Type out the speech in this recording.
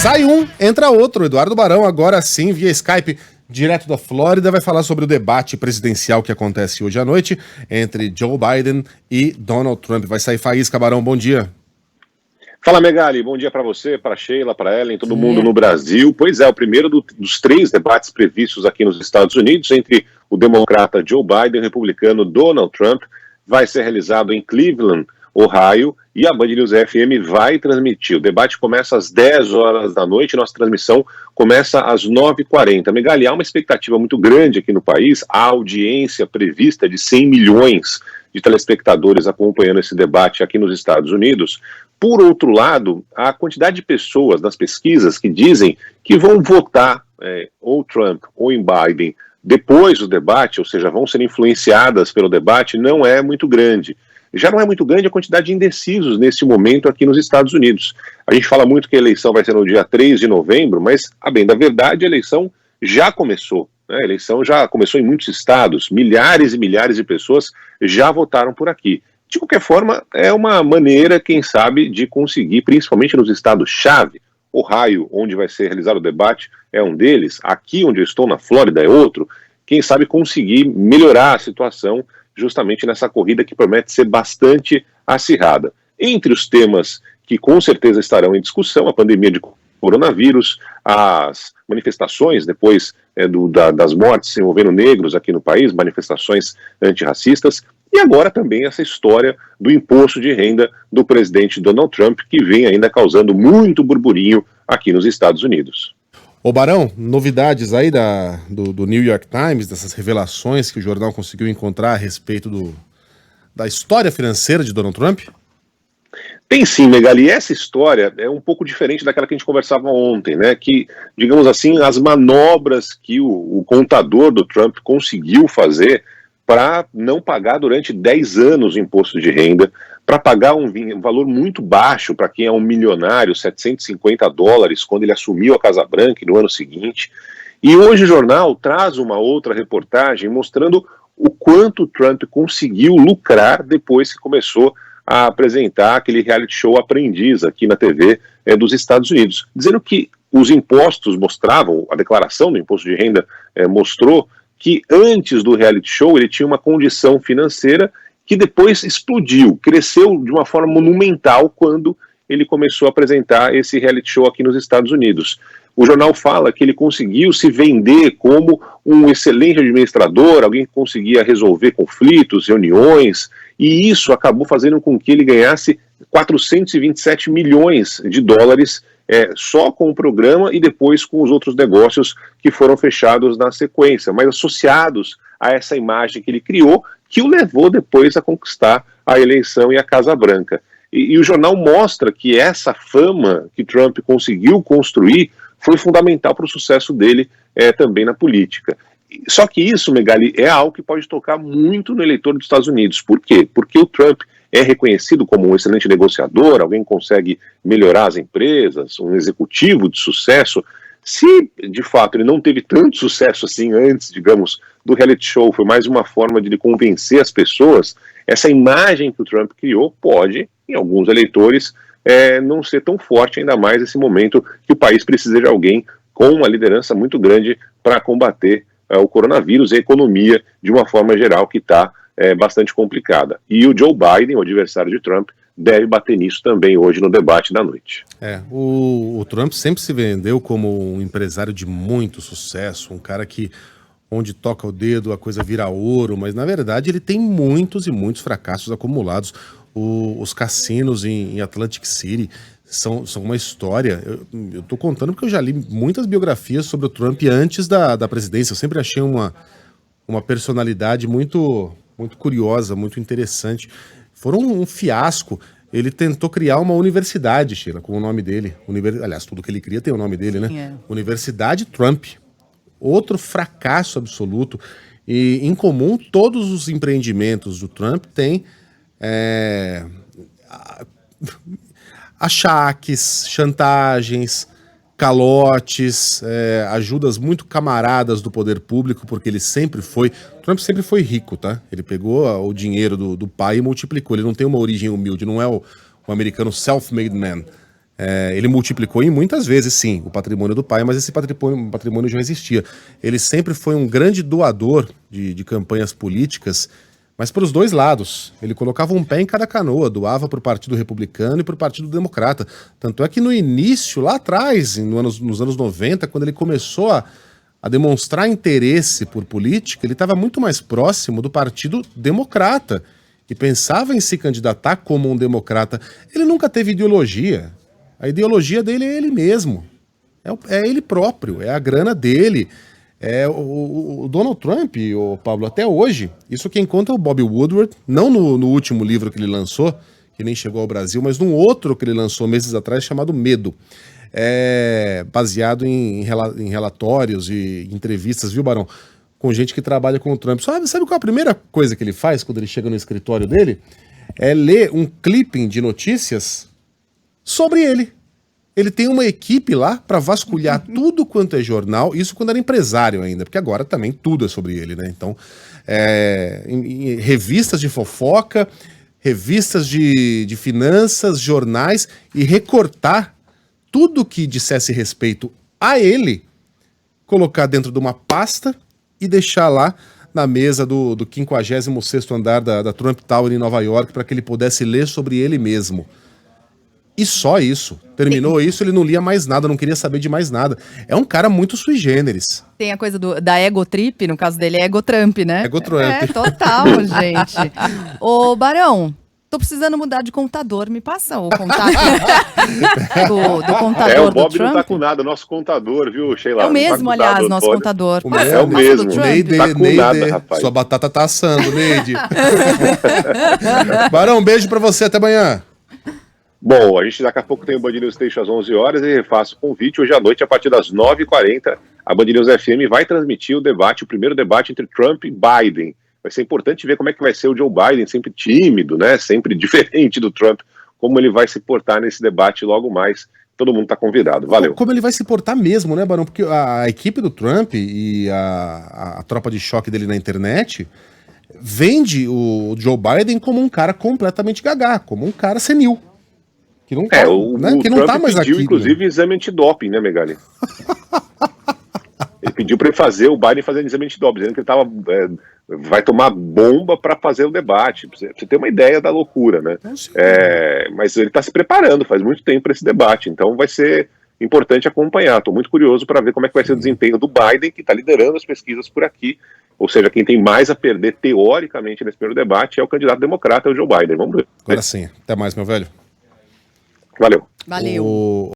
Sai um, entra outro. Eduardo Barão, agora sim, via Skype, direto da Flórida, vai falar sobre o debate presidencial que acontece hoje à noite entre Joe Biden e Donald Trump. Vai sair faísca, Barão, bom dia. Fala, Megali, bom dia para você, para Sheila, para Ellen, todo mundo no Brasil. Pois é, o primeiro dos três debates previstos aqui nos Estados Unidos entre o democrata Joe Biden e o republicano Donald Trump vai ser realizado em Cleveland, Ohio, e a Band News FM vai transmitir. O debate começa às 10 horas da noite, nossa transmissão começa às 9h40. Megali, há uma expectativa muito grande aqui no país, a audiência prevista de 100 milhões de telespectadores acompanhando esse debate aqui nos Estados Unidos. Por outro lado, a quantidade de pessoas nas pesquisas que dizem que vão votar ou Trump ou em Biden depois do debate, ou seja, vão ser influenciadas pelo debate, não é muito grande. Já não é muito grande a quantidade de indecisos nesse momento aqui nos Estados Unidos. A gente fala muito que a eleição vai ser no dia 3 de novembro, mas, a bem da verdade, a eleição já começou. Né? A eleição já começou em muitos estados, milhares e milhares de pessoas já votaram por aqui. De qualquer forma, é uma maneira, quem sabe, de conseguir, principalmente nos estados-chave, Ohio, onde vai ser realizado o debate, é um deles, aqui onde eu estou, na Flórida, é outro, quem sabe conseguir melhorar a situação justamente nessa corrida que promete ser bastante acirrada. Entre os temas que com certeza estarão em discussão, a pandemia de coronavírus, as manifestações depois das mortes envolvendo negros aqui no país, manifestações antirracistas, e agora também essa história do imposto de renda do presidente Donald Trump, que vem ainda causando muito burburinho aqui nos Estados Unidos. Ô Barão, novidades aí do New York Times, dessas revelações que o jornal conseguiu encontrar a respeito da história financeira de Donald Trump? Tem sim, Megali. Essa história é um pouco diferente daquela que a gente conversava ontem, né? Que, digamos assim, as manobras que o contador do Trump conseguiu fazer para não pagar durante 10 anos o imposto de renda, para pagar um valor muito baixo para quem é um milionário, $750, quando ele assumiu a Casa Branca no ano seguinte. E hoje o jornal traz uma outra reportagem mostrando o quanto o Trump conseguiu lucrar depois que começou a apresentar aquele reality show Aprendiz aqui na TV dos Estados Unidos, dizendo que os impostos mostravam, a declaração do imposto de renda mostrou que antes do reality show ele tinha uma condição financeira que depois explodiu, cresceu de uma forma monumental quando ele começou a apresentar esse reality show aqui nos Estados Unidos. O jornal fala que ele conseguiu se vender como um excelente administrador, alguém que conseguia resolver conflitos, reuniões, e isso acabou fazendo com que ele ganhasse 427 milhões de dólares só com o programa e depois com os outros negócios que foram fechados na sequência, mas associados a essa imagem que ele criou, que o levou depois a conquistar a eleição e a Casa Branca. E o jornal mostra que essa fama que Trump conseguiu construir foi fundamental para o sucesso dele também na política. Só que isso, Megali, é algo que pode tocar muito no eleitor dos Estados Unidos. Por quê? Porque o Trump é reconhecido como um excelente negociador, alguém que consegue melhorar as empresas, um executivo de sucesso. Se, de fato, ele não teve tanto sucesso assim antes, digamos, do reality show, foi mais uma forma de ele convencer as pessoas, essa imagem que o Trump criou pode, em alguns eleitores, não ser tão forte, ainda mais nesse momento que o país precisa de alguém com uma liderança muito grande para combater o coronavírus e a economia de uma forma geral que está bastante complicada. E o Joe Biden, o adversário de Trump, deve bater nisso também hoje no debate da noite. O Trump sempre se vendeu como um empresário de muito sucesso, um cara que onde toca o dedo a coisa vira ouro, mas na verdade ele tem muitos e muitos fracassos acumulados. Os cassinos em Atlantic City são uma história. Eu tô contando porque eu já li muitas biografias sobre o Trump antes da presidência. Eu sempre achei uma personalidade muito curiosa, muito interessante. Foram um fiasco. Ele tentou criar uma universidade, Sheila, com o nome dele. Aliás, tudo que ele cria tem o nome dele, né? Universidade Trump. Outro fracasso absoluto. E, em comum, todos os empreendimentos do Trump têm achaques, chantagens, calotes, ajudas muito camaradas do poder público, porque ele sempre foi... Trump sempre foi rico, tá? Ele pegou o dinheiro do pai e multiplicou. Ele não tem uma origem humilde, não é o americano self-made man. Ele multiplicou em muitas vezes, sim, o patrimônio do pai, mas esse patrimônio já existia. Ele sempre foi um grande doador de campanhas políticas, mas para os dois lados. Ele colocava um pé em cada canoa, doava para o Partido Republicano e para o Partido Democrata. Tanto é que no início, lá atrás, nos anos 90, quando ele começou a demonstrar interesse por política, ele estava muito mais próximo do Partido Democrata e pensava em se candidatar como um democrata. Ele nunca teve ideologia. A ideologia dele é ele mesmo. É ele próprio, é a grana dele. O Donald Trump, o Pablo, até hoje, isso quem conta é o Bob Woodward, não no último livro que ele lançou, que nem chegou ao Brasil, mas num outro que ele lançou meses atrás, chamado Medo. Baseado em relatórios e entrevistas, viu, Barão? Com gente que trabalha com o Trump. Sabe qual é a primeira coisa que ele faz quando ele chega no escritório dele? É ler um clipping de notícias sobre ele. Ele tem uma equipe lá para vasculhar tudo quanto é jornal, isso quando era empresário ainda, porque agora também tudo é sobre ele, né? Então, em revistas de fofoca, revistas de finanças, jornais, e recortar tudo que dissesse respeito a ele, colocar dentro de uma pasta e deixar lá na mesa do 56º andar da Trump Tower em Nova York para que ele pudesse ler sobre ele mesmo. E só isso. Terminou isso, ele não lia mais nada, não queria saber de mais nada. É um cara muito sui generis. Tem a coisa da ego trip, no caso dele é ego Trump, né? Ego Trump. Total, gente. Ô, Barão, tô precisando mudar de contador, me passa o contato do contador o Bob do Trump. não tá com nada, nosso contador, viu, Sheila? É o mesmo, aliás, nosso contador. É o mesmo. Neide, tá com nada, rapaz. Sua batata tá assando, Neide. Barão, um beijo pra você, até amanhã. Bom, a gente daqui a pouco tem o Band News Station às 11 horas e faço o convite. Hoje à noite, a partir das 9h40, a Band News FM vai transmitir o primeiro debate entre Trump e Biden. Vai ser importante ver como é que vai ser o Joe Biden, sempre tímido, né? Sempre diferente do Trump, como ele vai se portar nesse debate logo mais. Todo mundo está convidado. Valeu. Como ele vai se portar mesmo, né, Barão? Porque a equipe do Trump e a tropa de choque dele na internet vende o Joe Biden como um cara completamente gagá, como um cara senil. Que não tá, o que não Trump tá mais pediu, aqui, inclusive, né? exame antidoping, né, Megali? Ele pediu para ele fazer, o Biden fazer exame antidoping, dizendo que ele vai tomar bomba para fazer o debate. Pra você ter uma ideia da loucura, né? Mas ele está se preparando, faz muito tempo para esse debate, então vai ser importante acompanhar. Estou muito curioso para ver como é que vai ser o desempenho do Biden, que está liderando as pesquisas por aqui. Ou seja, quem tem mais a perder, teoricamente, nesse primeiro debate é o candidato democrata, o Joe Biden. Vamos ver. Agora sim. Até mais, meu velho. Valeu. Valeu.